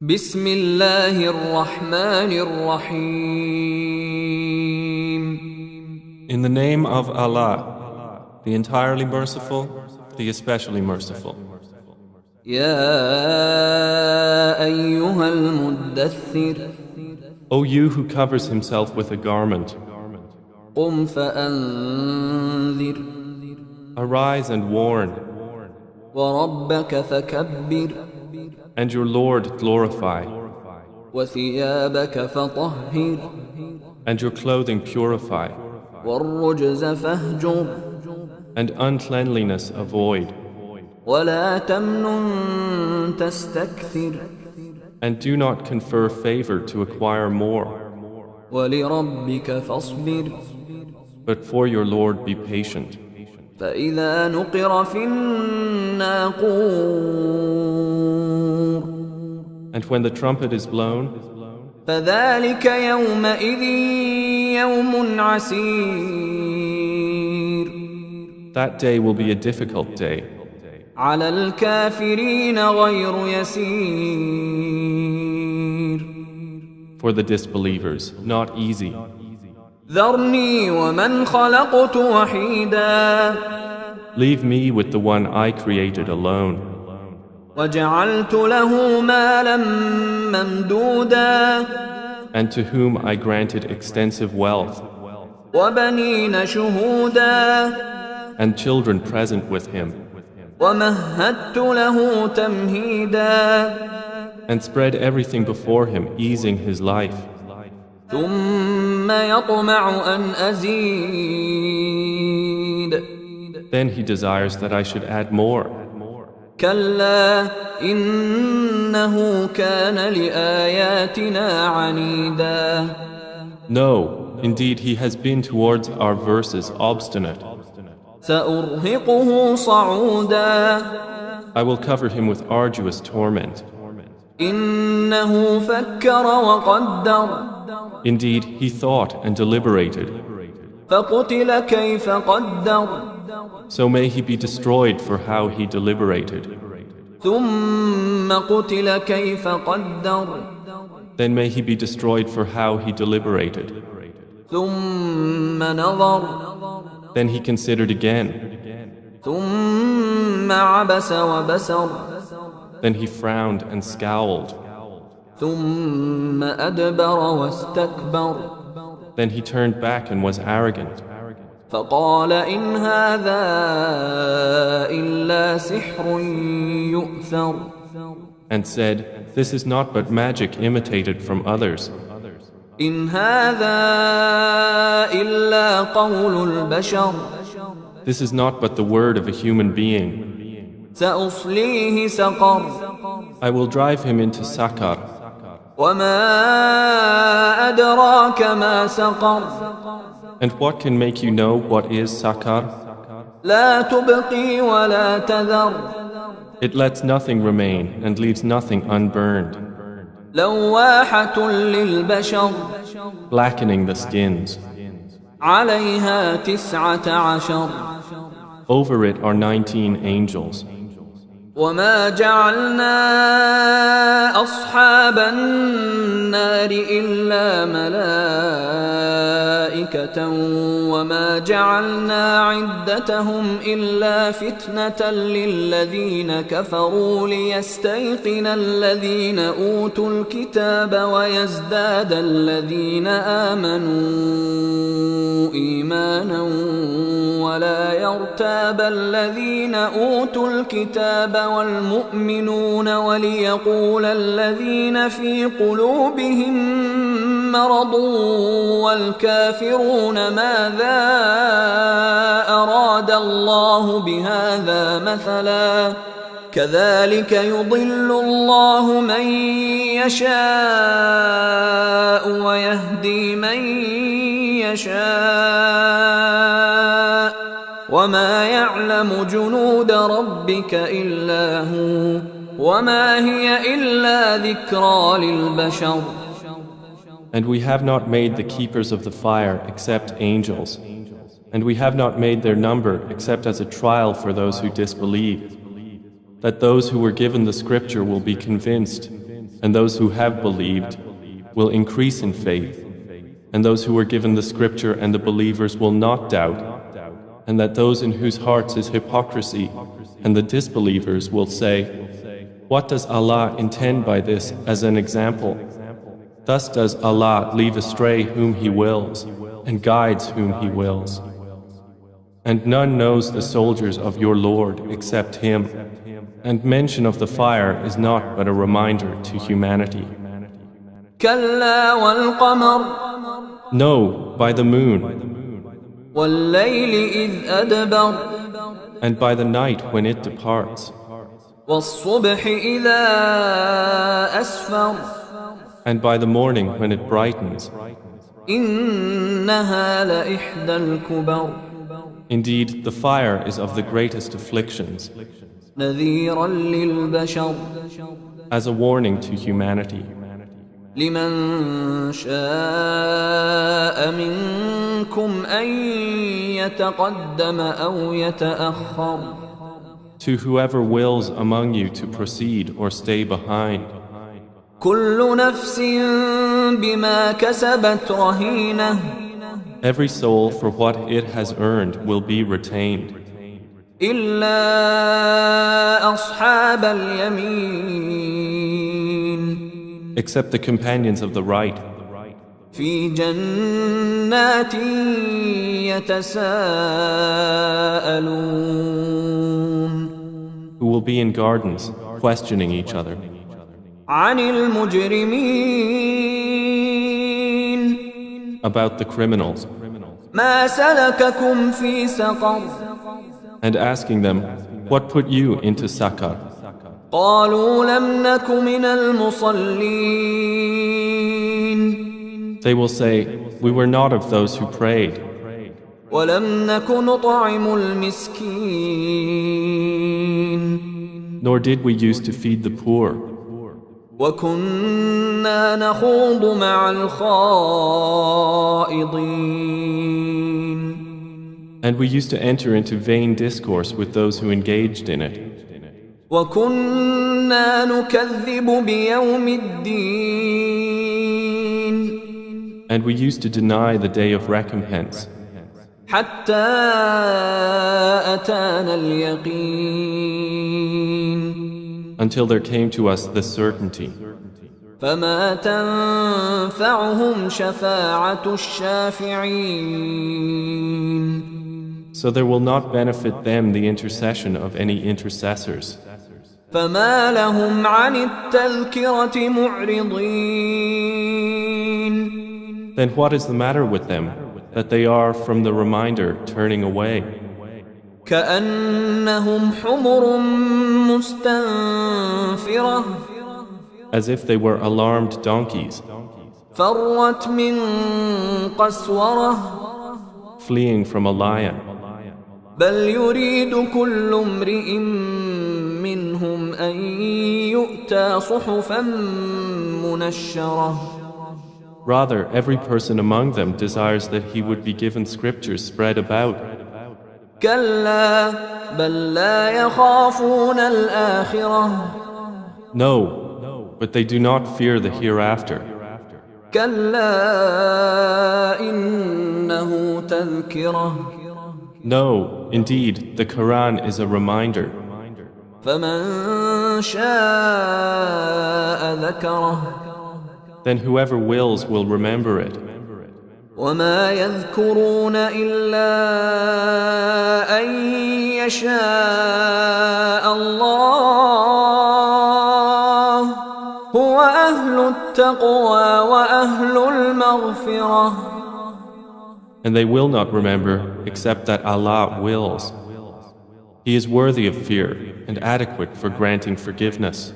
بسم الله الرحمن الرحيم. In the name of Allah, the entirely merciful, the especially merciful. يا أيها المدثر O you who covers himself with a garment, قم فأنذر arise and warn, وربك فكبر and your Lord glorify, وثيابك فطهر and your clothing purify, والرجز فاهجر and uncleanliness avoid, ولا تمنن تستكثر and do not confer favor to acquire more, ولربك فاصبر but for your Lord be patient. فإذا نقر في الناقور And when the trumpet is blown, فذلك يومئذ يوم عسير that day will be a difficult day, على الكافرين غير يسير for the disbelievers, not easy. ذرني ومن خلقت وحيدا Leave me with the one I created alone, وجعلت له مالا ممدودا and to whom I granted extensive wealth, وبنين شهودا and children present with him, ومهدت له تمهيدا and spread everything before him, easing his life. ثم يطمع أن أزيد Then he desires that I should add more. كلا إنه كان لآياتنا عنيدا No, indeed he has been towards our verses obstinate. سأرهقه صعودا I will cover him with arduous torment. إنه فكر وقدر Indeed, he thought and deliberated. فقتل كيف قدر So may he be destroyed for how he deliberated. ثم قتل كيف قدر Then may he be destroyed for how he deliberated. ثم نظر Then he considered again. ثم عبس وبسر Then he frowned and scowled. ثم أدبر واستكبر Then he turned back and was arrogant. فقال إن هذا إلا سحر يؤثر And said, This is not but magic imitated from others. إن هذا إلا قول البشر This is not but the word of a human being. سأصليه سقر I will drive him into Sakar. وما أدراك ما سقر And what can make you know what is Sakar? لا تبقي ولا تذر It lets nothing remain and leaves nothing unburned, لواحة للبشر blackening the skins. عليها 19 Over it are 19 angels. وما جعلنا أصحاب النار إلا ملائكة وما جعلنا عدتهم إلا فتنة للذين كفروا ليستيقن الذين أوتوا الكتاب ويزداد الذين آمنوا إيمانا ولا يرتاب الذين أوتوا الكتاب والمؤمنون وليقول الذين في قلوبهم مرض والكافرون ماذا أراد الله بهذا مثلا كذلك يضل الله من يشاء ويهدي من يشاء وما يعلم جنود ربك إلا هو وما هي إلا ذكرى للبشر And we have not made the keepers of the fire except angels, and we have not made their number except as a trial for those who disbelieve, that those who were given the scripture will be convinced, and those who have believed will increase in faith, and those who were given the scripture and the believers will not doubt, and that those in whose hearts is hypocrisy and the disbelievers will say, "What does Allah intend by this as an example?" Thus does Allah leave astray whom He wills and guides whom He wills. And none knows the soldiers of your Lord except Him, and mention of the fire is not but a reminder to humanity. كلا والقمر No, by the moon, والليل إذ أدبر and by the night when it departs, والصبح إذا أسفر and by the morning when it brightens. إنها لإحدى الكبر Indeed, the fire is of the greatest afflictions, نذيرا للبشر as a warning to humanity. لمن شاء منكم أن يتقدم أو يتأخر To whoever wills among you to proceed or stay behind. كل نفس بما كسبت رهينة Every soul for what it has earned will be retained, إلا أصحاب اليمين except the companions of the right, في جنات يتساءلون who will be in gardens, questioning each other. عن المجرمين About the criminals, ما سلككم في سقر and asking them, "What put you into Sakar?" قالوا لم نك من المصلين They will say, "We were not of those who prayed, ولم نك نطعم المسكين nor did we used to feed the poor, وكنا نخوض مع الخائضين and we used to enter into vain discourse with those who engaged in it, وكنا نكذب بيوم الدين and we used to deny the day of recompense, حتى أتانا اليقين until there came to us the certainty. فما تنفعهم شفاعة الشافعين So there will not benefit them the intercession of any intercessors. فما لهم عن التذكرة معرضين Then what is the matter with them, that they are from the reminder turning away, كأنهم حمر مستنفرة as if they were alarmed donkeys, فرت من قسورة fleeing from a lion? بل يريد كل امرئ منهم أن يؤتى صحفا منشرة Rather, every person among them desires that he would be given scriptures spread about. كلا بل لا يخافون الآخرة No, but they do not fear the hereafter. كلا إنه تذكرة No, indeed, the Quran is a reminder. فمن شاء ذكره Then whoever wills will remember it. وما يذكرون إلا أن يشاء الله هو أهل التقوى وأهل المغفرة And they will not remember except that Allah wills. He is worthy of fear and adequate for granting forgiveness.